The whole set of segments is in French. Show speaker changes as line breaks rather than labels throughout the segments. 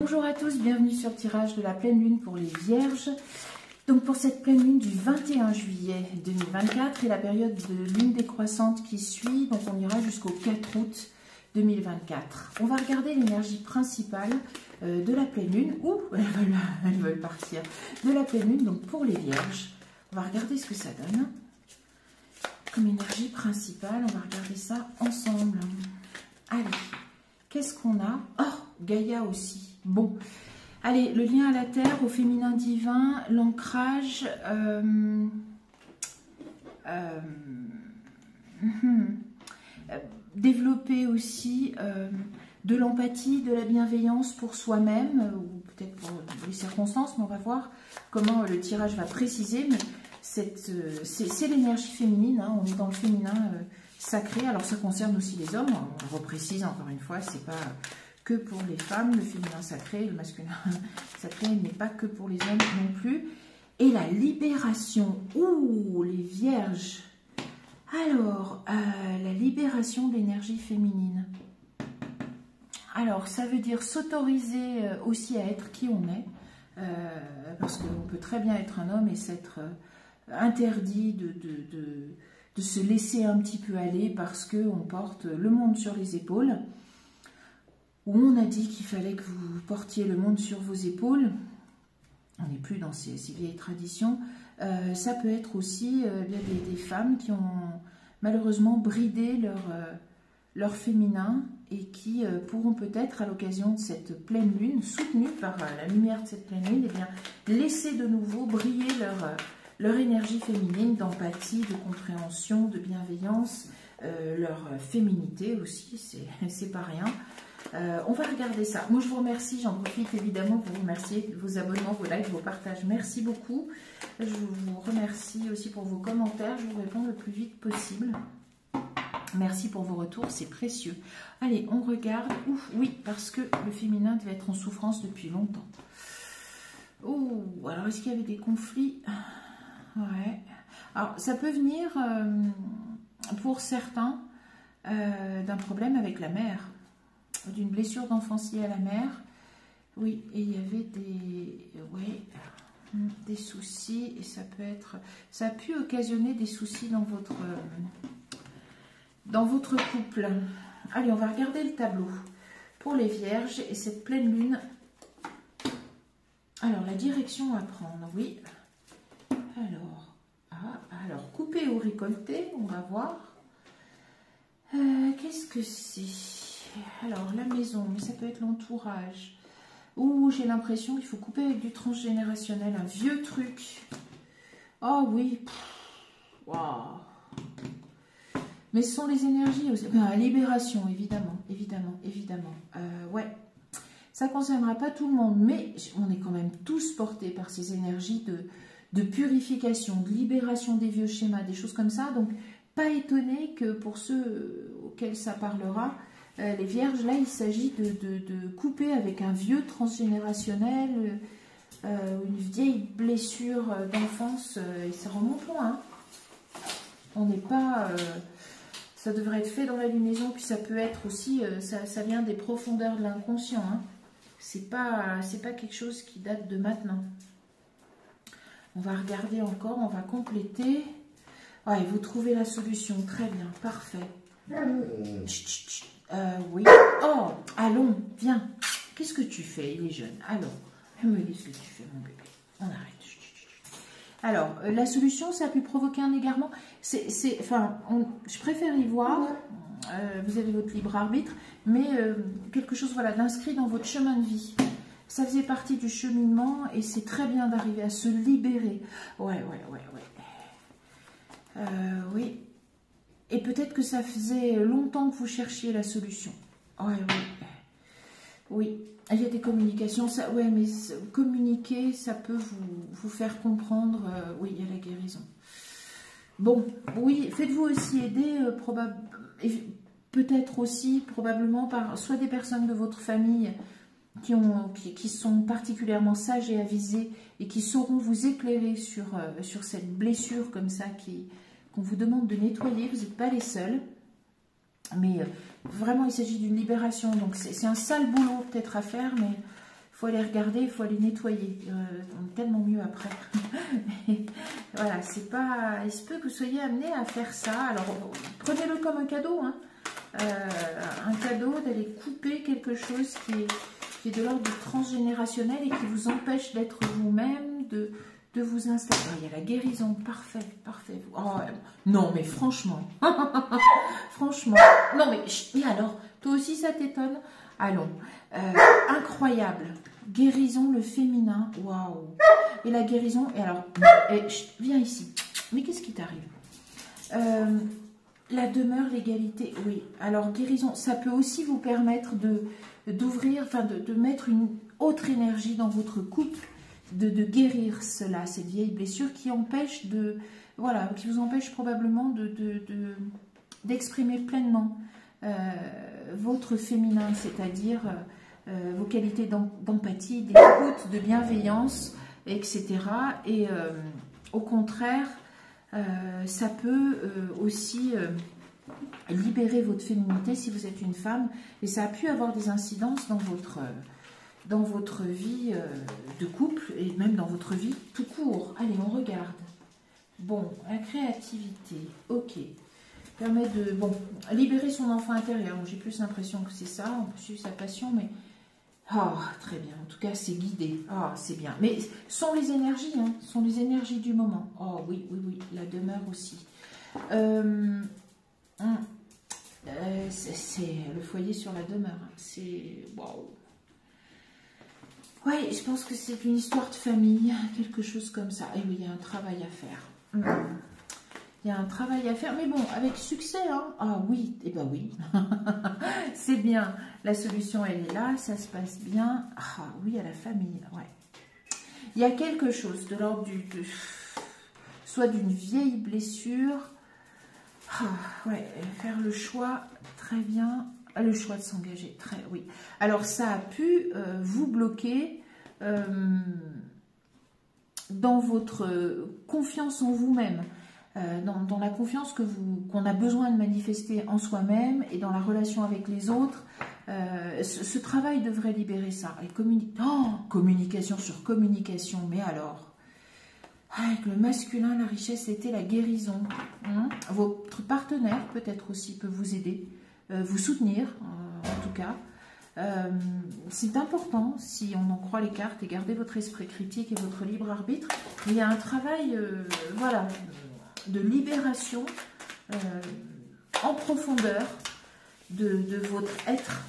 Bonjour à tous, bienvenue sur le tirage de la pleine lune pour les vierges. Donc pour cette pleine lune du 21 juillet 2024 et la période de lune décroissante qui suit, donc on ira jusqu'au 4 août 2024. On va regarder l'énergie principale de la pleine lune, ou elles veulent partir, de la pleine lune, donc pour les vierges. On va regarder ce que ça donne. Comme énergie principale, on va regarder ça ensemble. Allez, qu'est-ce qu'on a? Oh, Gaïa aussi. Bon, allez, le lien à la terre, au féminin divin, l'ancrage, développer aussi de l'empathie, de la bienveillance pour soi-même, ou peut-être pour les circonstances, mais on va voir comment le tirage va préciser. Mais c'est l'énergie féminine, hein, on est dans le féminin sacré. Alors ça concerne aussi les hommes, on le reprécise encore une fois, c'est pas que pour les femmes, le féminin sacré, le masculin sacré n'est pas que pour les hommes non plus. Et la libération, ouh, les vierges. Alors, la libération de l'énergie féminine. Alors, ça veut dire s'autoriser aussi à être qui on est, parce qu'on peut très bien être un homme et s'être interdit de se laisser un petit peu aller parce qu'on porte le monde sur les épaules. Où on a dit qu'il fallait que vous portiez le monde sur vos épaules. On n'est plus dans ces vieilles traditions. Ça peut être aussi des femmes qui ont malheureusement bridé leur féminin et qui pourront peut-être, à l'occasion de cette pleine lune, soutenues par la lumière de cette pleine lune, eh bien, laisser de nouveau briller leur énergie féminine, d'empathie, de compréhension, de bienveillance, leur féminité aussi, c'est pas rien. On va regarder ça. Moi, je vous remercie. J'en profite évidemment pour vous remercier vos abonnements, vos likes, vos partages. Merci beaucoup. Je vous remercie aussi pour vos commentaires. Je vous réponds le plus vite possible. Merci pour vos retours, c'est précieux. Allez, on regarde. Ouf, oui, parce que le féminin devait être en souffrance depuis longtemps. Oh, alors est-ce qu'il y avait des conflits? Ouais. Alors, ça peut venir, pour certains, d'un problème avec la mère. D'une blessure d'enfance liée à la mère. Oui, et il y avait des soucis, et ça a pu occasionner des soucis dans votre couple. Allez, on va regarder le tableau pour les vierges et cette pleine lune. Alors, la direction à prendre, oui. Alors, couper ou récolter, on va voir. Qu'est-ce que c'est? Alors, la maison, mais ça peut être l'entourage. Ouh, j'ai l'impression qu'il faut couper avec du transgénérationnel, un vieux truc. Oh oui. Waouh. Mais ce sont les énergies aussi. La libération, évidemment. Ouais. Ça ne concernera pas tout le monde, mais on est quand même tous portés par ces énergies de purification, de libération des vieux schémas, des choses comme ça. Donc, pas étonné que pour ceux auxquels ça parlera, les vierges, là, il s'agit de couper avec un vieux transgénérationnel, une vieille blessure d'enfance, et ça remonte loin. Hein. On n'est pas... ça devrait être fait dans la lunaison, puis ça peut être aussi... ça vient des profondeurs de l'inconscient. Hein. C'est pas quelque chose qui date de maintenant. On va regarder encore, on va compléter. Ouais, vous trouvez la solution, très bien, parfait. Chut, chut, chut. Oui. Oh, allons, viens. Qu'est-ce que tu fais? Il est jeune. Alors, me dis ce que tu fais, mon bébé. On arrête. Alors, la solution, ça a pu provoquer un égarement. Je préfère y voir. Vous avez votre libre arbitre, mais quelque chose, voilà, d'inscrit dans votre chemin de vie. Ça faisait partie du cheminement et c'est très bien d'arriver à se libérer. Ouais. Oui. Et peut-être que ça faisait longtemps que vous cherchiez la solution. Oui. Il y a des communications. Ouais, mais communiquer, ça peut vous faire comprendre. Oui, il y a la guérison. Bon, oui, faites-vous aussi aider, peut-être aussi, probablement, par soit des personnes de votre famille qui sont particulièrement sages et avisées et qui sauront vous éclairer sur cette blessure comme ça qu'on vous demande de nettoyer. Vous n'êtes pas les seuls. Mais vraiment, il s'agit d'une libération. Donc, c'est un sale boulot peut-être à faire, mais faut aller regarder, il faut aller nettoyer. On est tellement mieux après. Voilà, c'est pas... Il se peut que vous soyez amené à faire ça. Alors, prenez-le comme un cadeau, hein. Un cadeau d'aller couper quelque chose qui est de l'ordre du transgénérationnel et qui vous empêche d'être vous-même, de vous installer. Oh, il y a la guérison, parfait, parfait. Oh, non, mais franchement, franchement, non, mais et alors, toi aussi ça t'étonne? Allons, incroyable, guérison, le féminin, waouh. Et la guérison, et alors, viens ici, mais qu'est-ce qui t'arrive? La demeure, l'égalité, oui. Alors, guérison, ça peut aussi vous permettre d'ouvrir, enfin, de mettre une autre énergie dans votre couple, de guérir cela, cette vieille blessure qui empêche voilà, qui vous empêche probablement d'exprimer pleinement votre féminin, c'est-à-dire vos qualités d'empathie, d'écoute, de bienveillance, etc. Et au contraire, ça peut aussi libérer votre féminité si vous êtes une femme, et ça a pu avoir des incidences dans votre vie de couple et même dans votre vie tout court. Allez, on regarde. Bon, la créativité, ok. Permet de libérer son enfant intérieur. J'ai plus l'impression que c'est ça, on peut suivre sa passion, mais très bien. En tout cas, c'est guidé. C'est bien. Mais sont les énergies, hein, sont les énergies du moment. Oh oui, oui, oui, la demeure aussi. C'est le foyer sur la demeure. C'est waouh. Oui, je pense que c'est une histoire de famille, quelque chose comme ça. Et oui, il y a un travail à faire. Il y a un travail à faire, mais bon, avec succès, hein. Ah oui, eh ben oui. C'est bien. La solution, elle est là, ça se passe bien. Ah oui, à la famille, ouais. Il y a quelque chose de l'ordre soit d'une vieille blessure. Ouais, faire le choix, très bien. Le choix de s'engager, oui. Alors, ça a pu vous bloquer dans votre confiance en vous-même, dans la confiance qu'on a besoin de manifester en soi-même et dans la relation avec les autres. Ce travail devrait libérer ça. Et communication sur communication, mais alors, avec le masculin, la richesse, c'était la guérison. Votre partenaire, peut-être aussi, peut vous aider. Vous soutenir, en tout cas. C'est important, si on en croit les cartes, et gardez votre esprit critique et votre libre arbitre. Il y a un travail voilà, de libération en profondeur de votre être.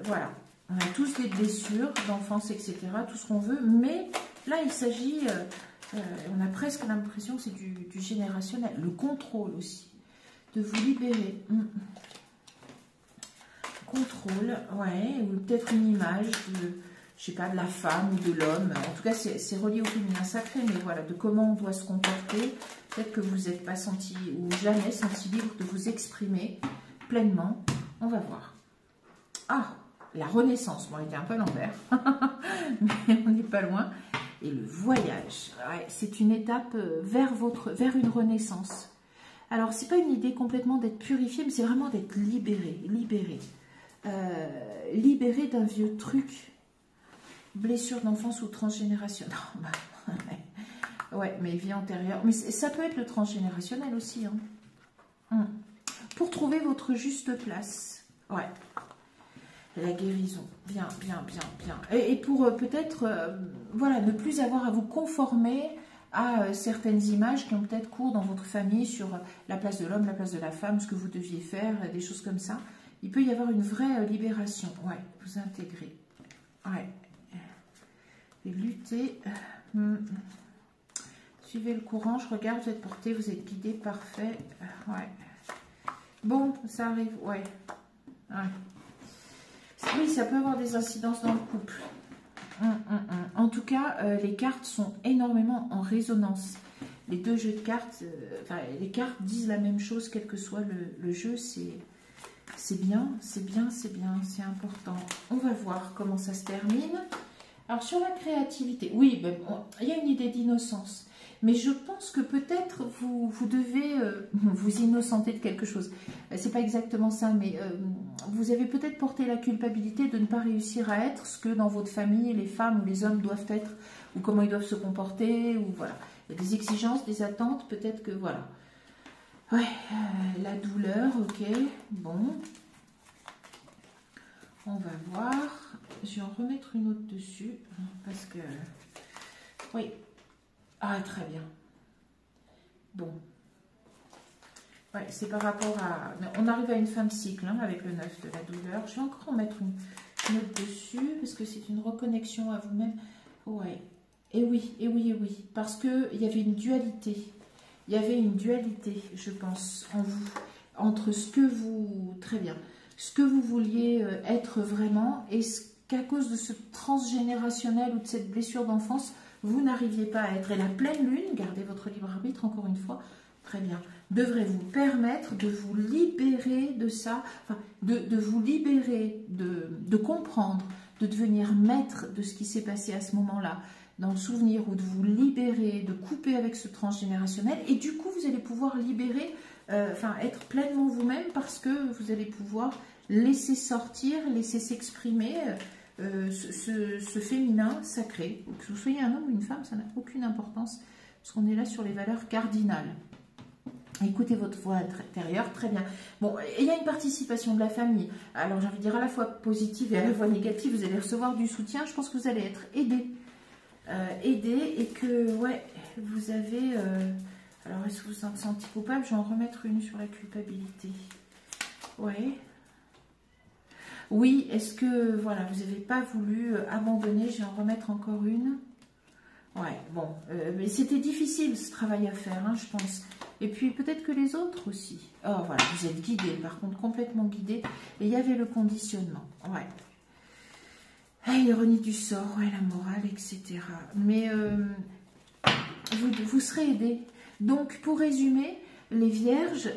Voilà. On a tous des blessures d'enfance, etc., tout ce qu'on veut, mais là, il s'agit, on a presque l'impression que c'est du générationnel. Le contrôle aussi. De vous libérer. Contrôle, ouais, ou peut-être une image de, je sais pas, de la femme ou de l'homme. En tout cas, c'est relié au féminin sacré, mais voilà, de comment on doit se comporter. Peut-être que vous n'êtes pas senti, ou jamais senti libre de vous exprimer pleinement. On va voir. La renaissance. Bon, elle était un peu à l'envers, mais on n'est pas loin. Et le voyage, ouais, c'est une étape vers une renaissance. Alors, ce n'est pas une idée complètement d'être purifié, mais c'est vraiment d'être libéré. Libéré d'un vieux truc. Blessure d'enfance ou transgénérationnelle. Ouais, mais vie antérieure. Mais ça peut être le transgénérationnel aussi. Hein. Pour trouver votre juste place. Ouais. La guérison. Bien, bien, bien, bien. Et pour peut-être, voilà, ne plus avoir à vous conformer à certaines images qui ont peut-être cours dans votre famille sur la place de l'homme, la place de la femme, ce que vous deviez faire, des choses comme ça. Il peut y avoir une vraie libération. Ouais, vous intégrer. Ouais. Et lutter. Suivez le courant, je regarde, vous êtes porté, vous êtes guidé, parfait. Ouais. Bon, ça arrive, ouais. Oui, ça peut avoir des incidences dans le couple. En tout cas, les cartes sont énormément en résonance. Les deux jeux de cartes, les cartes disent la même chose, quel que soit le jeu. C'est bien, c'est bien, c'est bien, c'est important. On va voir comment ça se termine. Alors, sur la créativité, oui, il y a une idée d'innocence. mais je pense que peut-être vous devez vous innocenter de quelque chose. C'est pas exactement ça, mais vous avez peut-être porté la culpabilité de ne pas réussir à être ce que dans votre famille, les femmes ou les hommes doivent être, ou comment ils doivent se comporter, ou voilà. Il y a des exigences, des attentes, peut-être que voilà. Ouais, la douleur, ok, bon. On va voir. Je vais en remettre une autre dessus, parce que... Oui. Ah, très bien. Bon. Ouais, c'est par rapport à... On arrive à une fin de cycle, hein, avec le 9 de la douleur. Je vais encore en mettre une autre dessus, parce que c'est une reconnexion à vous-même. Ouais. Et oui, et oui, et oui. Parce qu'il y avait une dualité. Il y avait une dualité, je pense, en vous. Entre ce que vous... Très bien. Ce que vous vouliez être vraiment et ce qu'à cause de ce transgénérationnel ou de cette blessure d'enfance, vous n'arriviez pas à être. Et la pleine lune, gardez votre libre arbitre encore une fois, très bien, devrait vous permettre de vous libérer de ça, enfin, de vous libérer, de comprendre, de devenir maître de ce qui s'est passé à ce moment-là, dans le souvenir, ou de vous libérer, de couper avec ce transgénérationnel. Et du coup, vous allez pouvoir libérer, être pleinement vous-même, parce que vous allez pouvoir laisser sortir, laisser s'exprimer ce féminin sacré. Que vous soyez un homme ou une femme, ça n'a aucune importance, parce qu'on est là sur les valeurs cardinales. Écoutez votre voix intérieure, très bien. Bon, il y a une participation de la famille. Alors, j'ai envie de dire à la fois positive et à la fois négative. Vous allez recevoir du soutien. Je pense que vous allez être aidé. Et que, ouais, vous avez... alors, est-ce que vous vous sentez coupable? Je vais en remettre une sur la culpabilité. Ouais. Oui, est-ce que, voilà, vous n'avez pas voulu abandonner? Je vais en remettre encore une. Ouais, bon, mais c'était difficile ce travail à faire, hein, je pense. Et puis peut-être que les autres aussi. Oh, voilà, vous êtes guidé, par contre, complètement guidé. Et il y avait le conditionnement, ouais. Ah, l'ironie du sort, ouais, la morale, etc. Mais vous serez aidés. Donc, pour résumer, les vierges,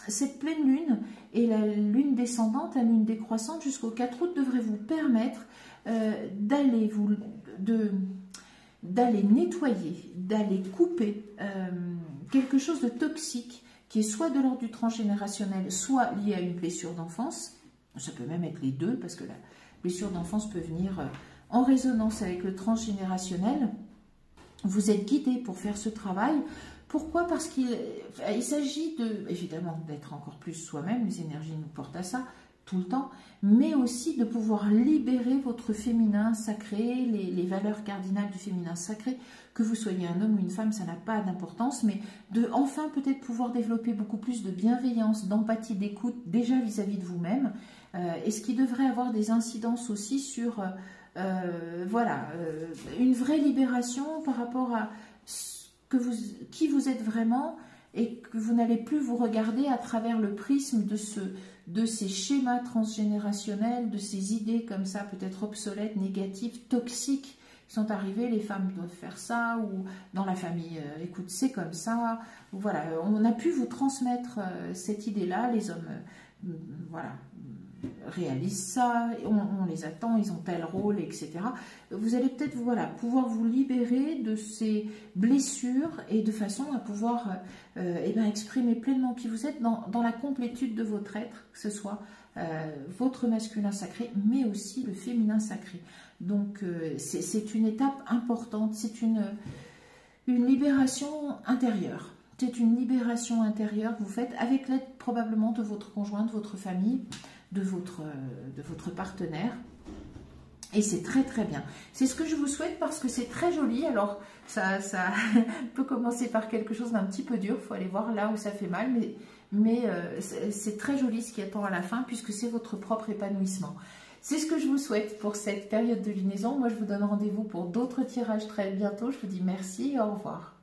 cette pleine lune et la lune descendante, la lune décroissante jusqu'au 4 août devrait vous permettre d'aller nettoyer, d'aller couper quelque chose de toxique qui est soit de l'ordre du transgénérationnel, soit lié à une blessure d'enfance. Ça peut même être les deux, parce que la blessure d'enfance peut venir en résonance avec le transgénérationnel. Vous êtes guidé pour faire ce travail. Pourquoi? Parce qu'il s'agit évidemment d'être encore plus soi-même, les énergies nous portent à ça tout le temps, mais aussi de pouvoir libérer votre féminin sacré, les valeurs cardinales du féminin sacré, que vous soyez un homme ou une femme, ça n'a pas d'importance, mais de enfin peut-être pouvoir développer beaucoup plus de bienveillance, d'empathie, d'écoute, déjà vis-à-vis de vous-même, et ce qui devrait avoir des incidences aussi sur, voilà, une vraie libération par rapport à qui vous êtes vraiment, et que vous n'allez plus vous regarder à travers le prisme de ces schémas transgénérationnels, de ces idées comme ça, peut-être obsolètes, négatives, toxiques, qui sont arrivées, les femmes doivent faire ça, ou dans la famille, écoute, c'est comme ça. Voilà, on a pu vous transmettre cette idée-là, les hommes, voilà, réalisent ça, on les attend, ils ont tel rôle, etc. Vous allez peut-être voilà, pouvoir vous libérer de ces blessures et de façon à pouvoir exprimer pleinement qui vous êtes dans la complétude de votre être, que ce soit votre masculin sacré, mais aussi le féminin sacré. Donc c'est une étape importante, c'est une libération intérieure. C'est une libération intérieure que vous faites avec l'aide probablement de votre conjoint, de votre famille, de votre partenaire. Et c'est très très bien. C'est ce que je vous souhaite parce que c'est très joli. Alors ça peut commencer par quelque chose d'un petit peu dur. Il faut aller voir là où ça fait mal. Mais c'est très joli ce qui attend à la fin puisque c'est votre propre épanouissement. C'est ce que je vous souhaite pour cette période de lunaison. Moi je vous donne rendez-vous pour d'autres tirages très bientôt. Je vous dis merci et au revoir.